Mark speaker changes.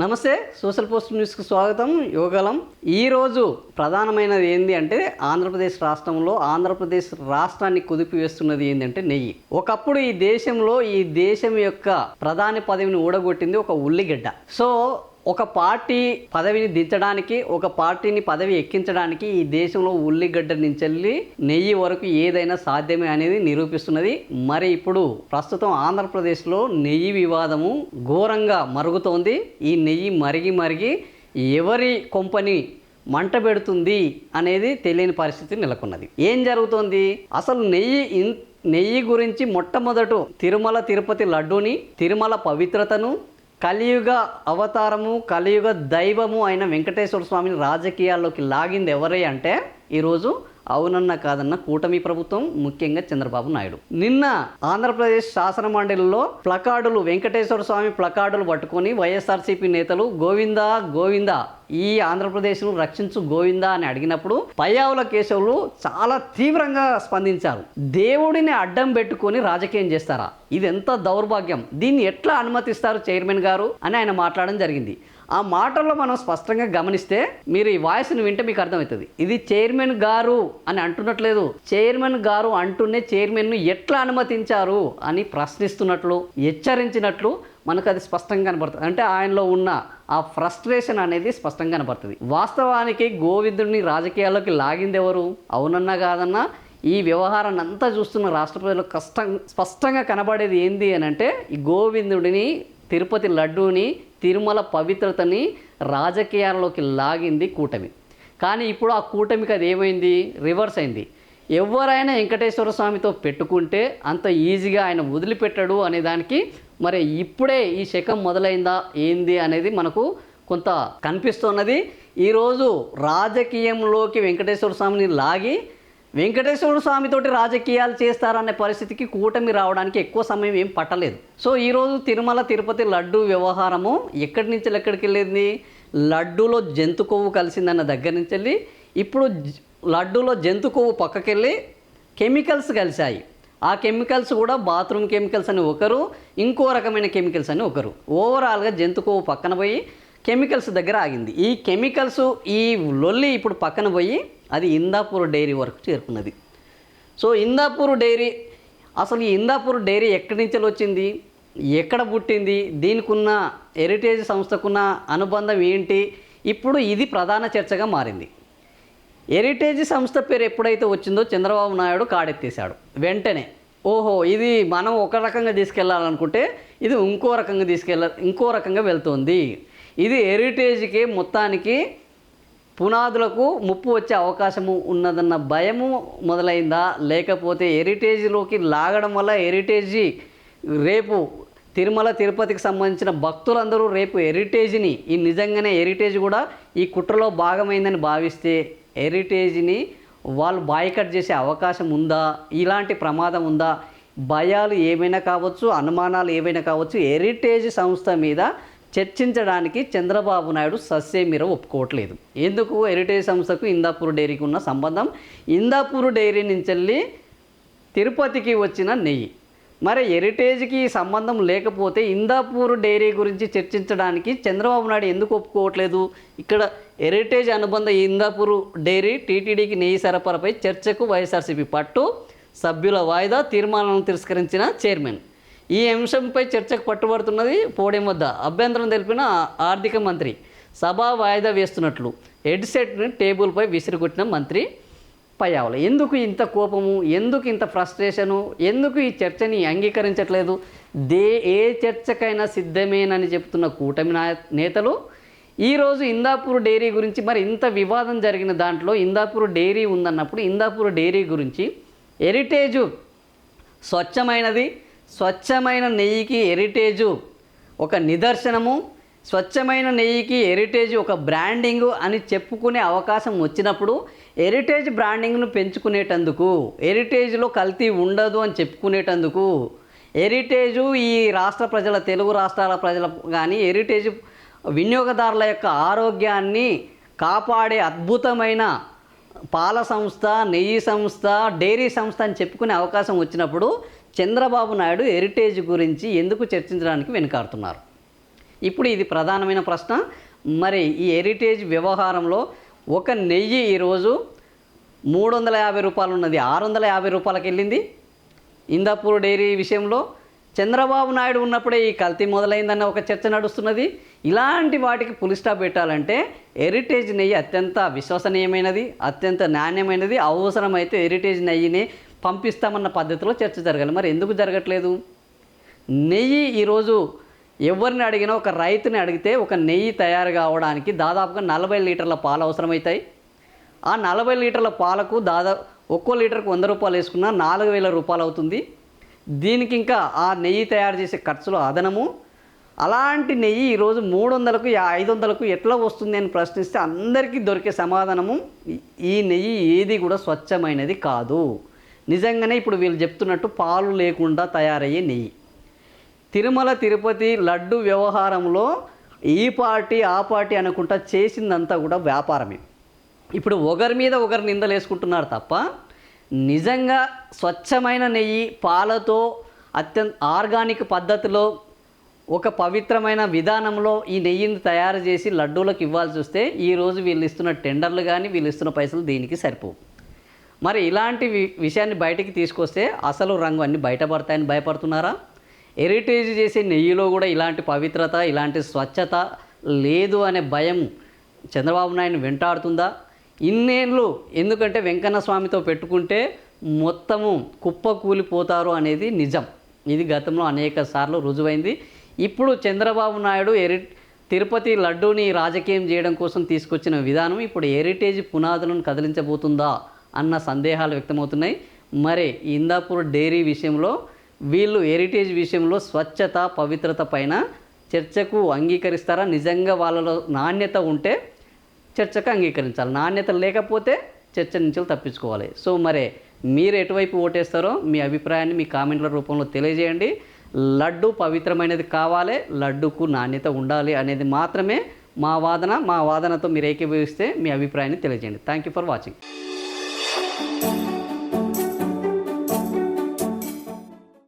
Speaker 1: నమస్తే, social post న్యూస్కి స్వాగతం. యువగలం. ఈరోజు ప్రధానమైనది ఏంది అంటే ఆంధ్రప్రదేశ్ రాష్ట్రంలో ఆంధ్రప్రదేశ్ రాష్ట్రాన్ని కుదిపివేస్తున్నది ఏంటంటే నెయ్యి. ఒకప్పుడు ఈ దేశం యొక్క ప్రధాని పదవిని ఊడగొట్టింది ఒక ఉల్లిగడ్డ. సో ఒక పార్టీ పదవిని దించడానికి, ఒక పార్టీని పదవి ఎక్కించడానికి ఈ దేశంలో ఉల్లిగడ్డ నుంచి నెయ్యి వరకు ఏదైనా సాధ్యమే అనేది నిరూపిస్తున్నది. మరి ఇప్పుడు ప్రస్తుతం ఆంధ్రప్రదేశ్లో నెయ్యి వివాదము ఘోరంగా మరుగుతోంది. ఈ నెయ్యి మరిగి ఎవరి కొంపని మంట పెడుతుంది అనేది తెలియని పరిస్థితి నెలకొన్నది. ఏం జరుగుతోంది అసలు? నెయ్యి గురించి మొట్టమొదట తిరుమల తిరుపతి లడ్డూని, తిరుమల పవిత్రతను, కలియుగ అవతారము, కలియుగ దైవము అయిన వెంకటేశ్వర స్వామిని రాజకీయాల్లోకి లాగింది ఎవరే అంటే ఈరోజు అవునన్న కాదన్న కూటమి ప్రభుత్వం, ముఖ్యంగా చంద్రబాబు నాయుడు. నిన్న ఆంధ్రప్రదేశ్ శాసన మండలిలో ప్లకార్డులు, వెంకటేశ్వర స్వామి ప్లకార్డులు పట్టుకొని వైఎస్ఆర్సీపీ నేతలు గోవిందా గోవిందా ఈ ఆంధ్రప్రదేశ్ను రక్షించు గోవిందా అని అడిగినప్పుడు పయ్యావుల కేశవులు చాలా తీవ్రంగా స్పందించారు. దేవుడిని అడ్డం పెట్టుకొని రాజకీయం చేస్తారా? ఇది ఎంత దౌర్భాగ్యం! దీన్ని ఎట్లా అనుమతిస్తారు చైర్మన్ గారు అని ఆయన మాట్లాడడం జరిగింది. ఆ మాటల్లో మనం స్పష్టంగా గమనిస్తే, మీరు ఈ వాయిస్ని వింటే మీకు అర్థమవుతుంది. ఇది చైర్మన్ గారు అని అంటున్నట్లేదు, చైర్మన్ గారు అంటూనే చైర్మన్ను ఎట్లా అనుమతించారు అని ప్రశ్నిస్తున్నట్లు, హెచ్చరించినట్లు మనకు అది స్పష్టంగా కనబడుతుంది. అంటే ఆయనలో ఉన్న ఆ ఫ్రస్ట్రేషన్ అనేది స్పష్టంగా కనబడుతుంది. వాస్తవానికి గోవిందుడిని రాజకీయాల్లోకి లాగింది ఎవరు? అవునన్నా కాదన్నా ఈ వ్యవహారాన్ని అంతా చూస్తున్న రాష్ట్ర ప్రజలకు స్పష్టంగా కనబడేది ఏంది అని అంటే, ఈ గోవిందుడిని, తిరుపతి లడ్డూని, తిరుమల పవిత్రతని రాజకీయాల్లోకి లాగింది కూటమి. కానీ ఇప్పుడు ఆ కూటమికి అది ఏమైంది? రివర్స్ అయింది. ఎవరైనా వెంకటేశ్వర స్వామితో పెట్టుకుంటే అంత ఈజీగా ఆయన వదిలిపెట్టడు అనే దానికి మరి ఇప్పుడే ఈ శకం మొదలైందా ఏంది అనేది మనకు కొంత కనిపిస్తున్నది. ఈరోజు రాజకీయంలోకి వెంకటేశ్వర స్వామిని లాగి వెంకటేశ్వర స్వామితోటి రాజకీయాలు చేస్తారనే పరిస్థితికి కూటమి రావడానికి ఎక్కువ సమయం ఏం పట్టలేదు. సో ఈరోజు తిరుమల తిరుపతి లడ్డు వ్యవహారము ఎక్కడి నుంచి ఎక్కడికి వెళ్ళింది? లడ్డూలో జంతు కొవ్వు కలిసిందన్న దగ్గర నుంచి వెళ్ళి ఇప్పుడు లడ్డూలో జంతు కొవ్వు పక్కకెళ్ళి కెమికల్స్ కలిశాయి. ఆ కెమికల్స్ కూడా బాత్రూమ్ కెమికల్స్ అని ఒకరు, ఇంకో రకమైన కెమికల్స్ అని ఒకరు. ఓవరాల్గా జంతు కొవ్వు పక్కన పోయి కెమికల్స్ దగ్గర ఆగింది. ఈ కెమికల్స్, ఈ లొల్లి ఇప్పుడు పక్కన పోయి అది ఇందాపూర్ డైరీ వరకు చేరుకున్నది. సో ఇందాపూర్ డైరీ, అసలు ఈ ఇందాపూర్ డైరీ ఎక్కడి నుంచి వచ్చింది, ఎక్కడ పుట్టింది, దీనికి ఉన్న హెరిటేజ్ సంస్థకున్న అనుబంధం ఏంటి? ఇప్పుడు ఇది ప్రధాన చర్చగా మారింది. హెరిటేజ్ సంస్థ పేరు ఎప్పుడైతే వచ్చిందో చంద్రబాబు నాయుడు కాడెత్తేశాడు. వెంటనే ఓహో, ఇది మనం ఒక రకంగా తీసుకెళ్ళాలనుకుంటే ఇది ఇంకో రకంగా వెళ్తుంది. ఇది హెరిటేజ్కి మొత్తానికి పునాదులకు ముప్పు వచ్చే అవకాశము ఉన్నదన్న భయము మొదలైందా? లేకపోతే హెరిటేజ్లోకి లాగడం వల్ల హెరిటేజీ రేపు తిరుమల తిరుపతికి సంబంధించిన భక్తులందరూ రేపు హెరిటేజ్ని, ఈ నిజంగానే హెరిటేజ్ కూడా ఈ కుట్రలో భాగమైందని భావిస్తే హెరిటేజ్ని వాళ్ళు బాయ్కట్ చేసే అవకాశం ఉందా? ఇలాంటి ప్రమాదం ఉందా? భయాలు ఏమైనా కావచ్చు, అనుమానాలు ఏమైనా కావచ్చు, హెరిటేజ్ సంస్థ మీద చర్చించడానికి చంద్రబాబు నాయుడు సస్యమీర ఒప్పుకోవట్లేదు. ఎందుకు? హెరిటేజ్ సంస్థకు ఇందాపూర్ డైరీకి ఉన్న సంబంధం, ఇందాపూర్ డైరీ నుంచి వెళ్ళి తిరుపతికి వచ్చిన నెయ్యి. మరి హెరిటేజ్కి సంబంధం లేకపోతే ఇందాపూర్ డైరీ గురించి చర్చించడానికి చంద్రబాబు నాయుడు ఎందుకు ఒప్పుకోవట్లేదు? ఇక్కడ హెరిటేజ్ అనుబంధ ఇందాపూర్ డైరీ టీటీడీకి నెయ్యి సరఫరాపై చర్చకు వైఎస్ఆర్సీపీ పట్టు, సభ్యుల వాయిదా, తీర్మానాలను తిరస్కరించిన చైర్మన్. ఈ అంశంపై చర్చకు పట్టుబడుతున్నది పోడియం వద్ద అభ్యంతరం తెలిపిన ఆర్థిక మంత్రి. సభ వాయిదా వేస్తున్నట్లు హెడ్సెట్ని టేబుల్పై విసిరికొట్టిన మంత్రి పయ్యావుల. ఎందుకు ఇంత కోపము? ఎందుకు ఇంత ఫ్రస్ట్రేషను? ఎందుకు ఈ చర్చని అంగీకరించట్లేదు? ఏ చర్చకైనా సిద్ధమేనని చెప్తున్న కూటమి నేతలు ఈరోజు ఇందాపూర్ డైరీ గురించి, మరి ఇంత వివాదం జరిగిన దాంట్లో ఇందాపూర్ డైరీ ఉందన్నప్పుడు ఇందాపూర్ డైరీ గురించి హెరిటేజు స్వచ్ఛమైనది, స్వచ్ఛమైన నెయ్యికి హెరిటేజు ఒక నిదర్శనము, స్వచ్ఛమైన నెయ్యికి హెరిటేజ్ ఒక బ్రాండింగు అని చెప్పుకునే అవకాశం వచ్చినప్పుడు హెరిటేజ్ బ్రాండింగ్ను పెంచుకునేటందుకు, హెరిటేజ్లో కల్తీ ఉండదు అని చెప్పుకునేటందుకు, హెరిటేజు ఈ రాష్ట్ర ప్రజల, తెలుగు రాష్ట్రాల ప్రజల కానీ హెరిటేజ్ వినియోగదారుల యొక్క ఆరోగ్యాన్ని కాపాడే అద్భుతమైన పాల సంస్థ, నెయ్యి సంస్థ, డైరీ సంస్థ అని చెప్పుకునే అవకాశం వచ్చినప్పుడు చంద్రబాబు నాయుడు హెరిటేజ్ గురించి ఎందుకు చర్చించడానికి వెనుకాడుతున్నారు? ఇప్పుడు ఇది ప్రధానమైన ప్రశ్న. మరి ఈ హెరిటేజ్ వ్యవహారంలో ఒక నెయ్యి ఈరోజు 350 రూపాయలు ఉన్నది 650 రూపాయలకి వెళ్ళింది. ఇందాపూర్ డైరీ విషయంలో చంద్రబాబు నాయుడు ఉన్నప్పుడే ఈ కల్తీ మొదలైందన్న ఒక చర్చ నడుస్తున్నది. ఇలాంటి వాటికి పులి స్టాప్ పెట్టాలంటే హెరిటేజ్ నెయ్యి అత్యంత విశ్వసనీయమైనది, అత్యంత నాణ్యమైనది. అవసరమైతే హెరిటేజ్ నెయ్యిని పంపిస్తామన్న పద్ధతిలో చర్చ జరగాలి. మరి ఎందుకు జరగట్లేదు? నెయ్యి ఈరోజు ఎవరిని అడిగినా, ఒక రైతుని అడిగితే ఒక నెయ్యి తయారు కావడానికి దాదాపుగా 40 లీటర్ల పాలు అవసరమవుతాయి. ఆ 40 లీటర్ల పాలకు ఒక్కో లీటర్కు 100 రూపాయలు వేసుకున్నా 4000 రూపాయలు అవుతుంది. దీనికి ఇంకా ఆ నెయ్యి తయారు చేసే ఖర్చులు అదనము. అలాంటి నెయ్యి ఈరోజు 300కు 500కు ఎట్లా వస్తుంది అని ప్రశ్నిస్తే అందరికీ దొరికే సమాధానము ఈ నెయ్యి ఏది కూడా స్వచ్ఛమైనది కాదు. నిజంగానే ఇప్పుడు వీళ్ళు చెప్తున్నట్టు పాలు లేకుండా తయారయ్యే నెయ్యి. తిరుమల తిరుపతి లడ్డు వ్యవహారంలో ఈ పార్టీ ఆ పార్టీ అనుకుంటా చేసిందంతా కూడా వ్యాపారమే. ఇప్పుడు ఒకరి మీద ఒకరు నిందలు వేసుకుంటున్నారు తప్ప నిజంగా స్వచ్ఛమైన నెయ్యి పాలతో అత్యంత ఆర్గానిక్ పద్ధతిలో ఒక పవిత్రమైన విధానంలో ఈ నెయ్యిని తయారు చేసి లడ్డూలకు ఇవ్వాల్సి వస్తే ఈరోజు వీళ్ళు ఇస్తున్న టెండర్లు కానీ వీళ్ళు ఇస్తున్న పైసలు దీనికి సరిపోవు. మరి ఇలాంటి విషయాన్ని బయటికి తీసుకొస్తే అసలు రంగు అన్నీ బయటపడతాయని భయపడుతున్నారా? హెరిటేజ్ చేసే నెయ్యిలో కూడా ఇలాంటి పవిత్రత, ఇలాంటి స్వచ్ఛత లేదు అనే భయం చంద్రబాబు నాయుడుని వెంటాడుతుందా? ఇన్నేళ్ళు ఎందుకంటే వెంకన్న స్వామితో పెట్టుకుంటే మొత్తము కుప్ప కూలిపోతారు అనేది నిజం. ఇది గతంలో అనేక సార్లు రుజువైంది. ఇప్పుడు చంద్రబాబు నాయుడు తిరుపతి లడ్డూని రాజకీయం చేయడం కోసం తీసుకొచ్చిన విధానం ఇప్పుడు హెరిటేజ్ పునాదులను కదిలించబోతుందా అన్న సందేహాలు వ్యక్తమవుతున్నాయి. మరి ఇందాపూర్ డైరీ విషయంలో వీళ్ళు హెరిటేజ్ విషయంలో స్వచ్ఛత, పవిత్రత పైన చర్చకు అంగీకరిస్తారా? నిజంగా వాళ్ళలో నాణ్యత ఉంటే చర్చకు అంగీకరించాలి, నాణ్యత లేకపోతే చర్చ నుంచి తప్పించుకోవాలి. సో మరి మీరు ఎటువైపు ఓటేస్తారో మీ అభిప్రాయాన్ని మీ కామెంట్ల రూపంలో తెలియజేయండి. లడ్డు పవిత్రమైనది కావాలి, లడ్డుకు నాణ్యత ఉండాలి అనేది మాత్రమే మా వాదన. మా వాదనతో మీరు ఏకీభవిస్తే మీ అభిప్రాయాన్ని తెలియజేయండి. Thank you for watching.